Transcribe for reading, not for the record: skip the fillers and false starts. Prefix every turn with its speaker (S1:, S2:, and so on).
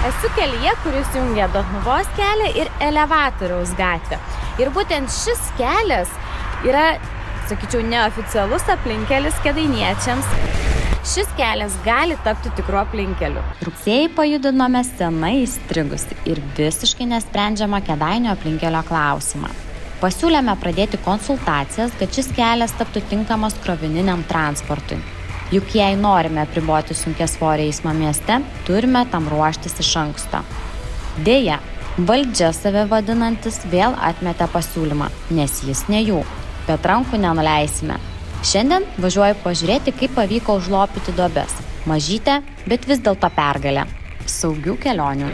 S1: Esu kelyje, kuris jungia Dotnuvos kelią ir Elevatoriaus gatvę. Ir būtent šis kelias yra, sakyčiau, neoficialus aplinkelis kėdainiečiams. Šis kelias gali tapti tikru aplinkeliu. Rugsėjį pajudinome senai įstrigusi ir visiškai nesprendžiamą Kėdainių aplinkelio klausimą. Pasiūlėme pradėti konsultacijas, kad šis kelias taptų tinkamas krovininiam transportui. Juk jei norime apriboti sunkiasvorį eismą mieste, turime tam ruoštis iš anksto. Deja, valdžia save vadinantis vėl atmetė pasiūlymą, nes jis ne jų, bet rankų nenuleisime. Šiandien važiuoju pažiūrėti, kaip pavyko užlopyti duobes. Mažytė, bet vis dėlto pergalė. Saugių kelionių.